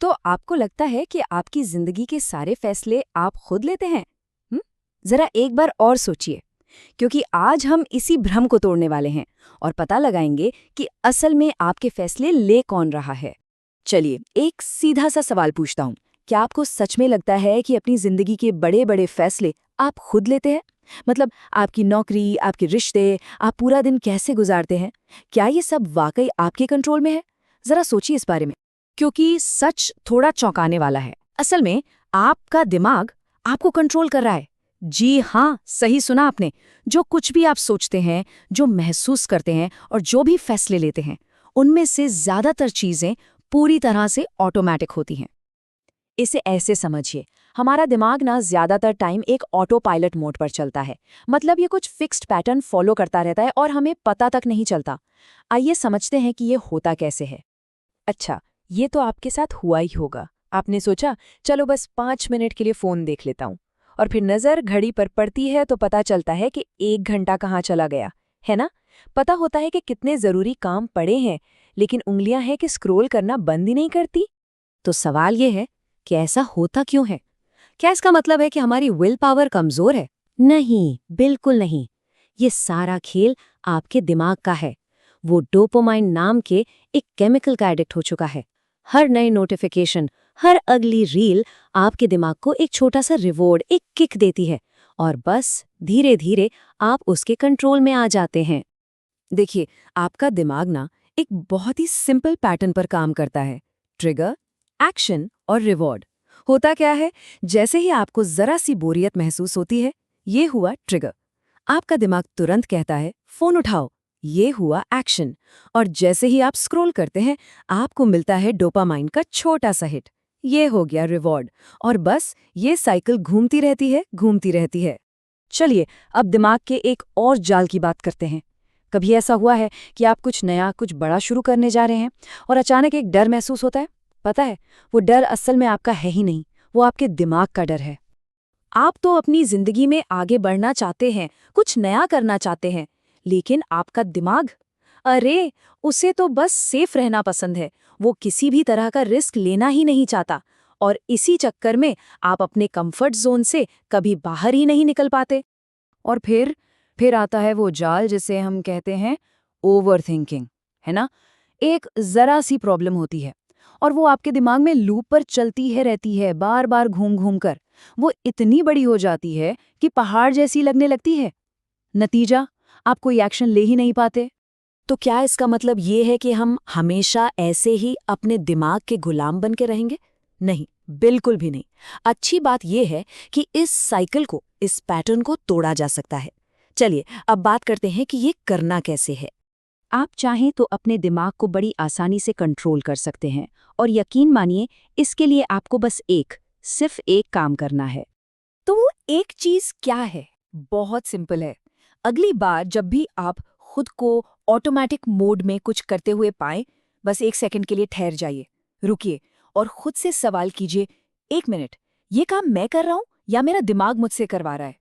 तो आपको लगता है कि आपकी जिंदगी के सारे फैसले आप खुद लेते हैं? जरा एक बार और सोचिए, क्योंकि आज हम इसी भ्रम को तोड़ने वाले हैं और पता लगाएंगे कि असल में आपके फैसले ले कौन रहा है। चलिए, एक सीधा सा सवाल पूछता हूँ। क्या आपको सच में लगता है कि अपनी जिंदगी के बड़े बड़े फैसले आप खुद लेते हैं? मतलब आपकी नौकरी, आपके रिश्ते, आप पूरा दिन कैसे गुजारते हैं, क्या ये सब वाकई आपके कंट्रोल में है? जरा सोचिए इस बारे में, क्योंकि सच थोड़ा चौंकाने वाला है। असल में आपका दिमाग आपको कंट्रोल कर रहा है। जी हाँ, सही सुना आपने। जो कुछ भी आप सोचते हैं, जो महसूस करते हैं और जो भी फैसले लेते हैं, उनमें से ज्यादातर चीजें पूरी तरह से ऑटोमेटिक होती हैं। इसे ऐसे समझिए, हमारा दिमाग ना ज्यादातर टाइम एक ऑटो पायलट मोड पर चलता है। मतलब ये कुछ फिक्स्ड पैटर्न फॉलो करता रहता है और हमें पता तक नहीं चलता। आइए समझते हैं कि ये होता कैसे है। अच्छा, ये तो आपके साथ हुआ ही होगा। आपने सोचा, चलो बस 5 मिनट के लिए फ़ोन देख लेता हूँ, और फिर नज़र घड़ी पर पड़ती है तो पता चलता है कि 1 घंटा कहाँ चला गया, है ना? पता होता है कि कितने ज़रूरी काम पड़े हैं, लेकिन उंगलियां हैं कि स्क्रॉल करना बंद ही नहीं करती। तो सवाल ये है कि ऐसा होता क्यों है? क्या इसका मतलब है कि हमारी विल पावर कमज़ोर है? नहीं, बिल्कुल नहीं। ये सारा खेल आपके दिमाग का है। वो डोपामाइन नाम के एक केमिकल का एडिक्ट हो चुका है। हर नई नोटिफिकेशन, हर अगली रील आपके दिमाग को एक छोटा सा रिवॉर्ड, एक किक देती है, और बस धीरे धीरे आप उसके कंट्रोल में आ जाते हैं। देखिए, आपका दिमाग ना एक बहुत ही सिंपल पैटर्न पर काम करता है: ट्रिगर, एक्शन और रिवॉर्ड। होता क्या है, जैसे ही आपको जरा सी बोरियत महसूस होती है, ये हुआ ट्रिगर। आपका दिमाग तुरंत कहता है फोन उठाओ, ये हुआ एक्शन। और जैसे ही आप स्क्रॉल करते हैं, आपको मिलता है डोपामाइन का छोटा सा हिट, ये हो गया रिवॉर्ड। और बस ये साइकिल घूमती रहती है, घूमती रहती है। चलिए, अब दिमाग के एक और जाल की बात करते हैं। कभी ऐसा हुआ है कि आप कुछ नया, कुछ बड़ा शुरू करने जा रहे हैं और अचानक एक डर महसूस होता है? पता है, वो डर असल में आपका है ही नहीं, वो आपके दिमाग का डर है। आप तो अपनी जिंदगी में आगे बढ़ना चाहते हैं, कुछ नया करना चाहते हैं, लेकिन आपका दिमाग, अरे, उसे तो बस सेफ रहना पसंद है। वो किसी भी तरह का रिस्क लेना ही नहीं चाहता, और इसी चक्कर में आप अपने कंफर्ट जोन से कभी बाहर ही नहीं निकल पाते। और फिर आता है वो जाल जिसे हम कहते हैं ओवर थिंकिंग, है ना? एक जरा सी प्रॉब्लम होती है और वो आपके दिमाग में लूप पर चलती है, रहती है, बार बार घूम घूम कर। वो इतनी बड़ी हो जाती है कि पहाड़ जैसी लगने लगती है। नतीजा, आप कोई एक्शन ले ही नहीं पाते। तो क्या इसका मतलब ये है कि हम हमेशा ऐसे ही अपने दिमाग के गुलाम बन के रहेंगे? नहीं, बिल्कुल भी नहीं। अच्छी बात यह है कि इस साइकिल को, इस पैटर्न को तोड़ा जा सकता है। चलिए, अब बात करते हैं कि ये करना कैसे है। आप चाहें तो अपने दिमाग को बड़ी आसानी से कंट्रोल कर सकते हैं, और यकीन मानिए, इसके लिए आपको बस सिर्फ एक काम करना है। तो वो एक चीज क्या है? बहुत सिंपल है। अगली बार जब भी आप खुद को ऑटोमेटिक मोड में कुछ करते हुए पाएं, बस 1 सेकंड के लिए ठहर जाइए, रुकिए और खुद से सवाल कीजिए, 1 मिनट, ये काम मैं कर रहा हूं या मेरा दिमाग मुझसे करवा रहा है?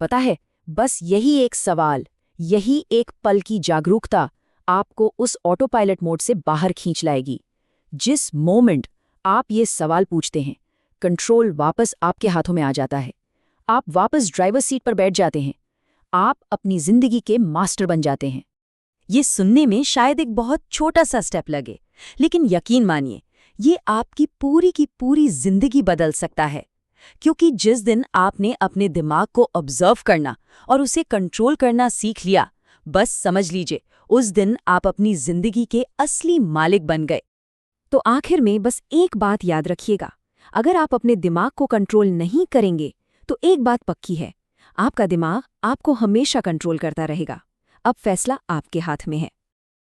पता है, बस यही एक सवाल, यही एक पल की जागरूकता आपको उस ऑटो पायलट मोड से बाहर खींच लाएगी। जिस मोमेंट आप ये सवाल पूछते हैं, कंट्रोल वापस आपके हाथों में आ जाता है। आप वापस ड्राइवर सीट पर बैठ जाते हैं। आप अपनी जिंदगी के मास्टर बन जाते हैं। ये सुनने में शायद एक बहुत छोटा सा स्टेप लगे, लेकिन यकीन मानिए, ये आपकी पूरी की पूरी जिंदगी बदल सकता है। क्योंकि जिस दिन आपने अपने दिमाग को ऑब्जर्व करना और उसे कंट्रोल करना सीख लिया, बस समझ लीजिए, उस दिन आप अपनी जिंदगी के असली मालिक बन गए। तो आखिर में बस एक बात याद रखिएगा, अगर आप अपने दिमाग को कंट्रोल नहीं करेंगे, तो एक बात पक्की है, आपका दिमाग आपको हमेशा कंट्रोल करता रहेगा। अब फैसला आपके हाथ में है।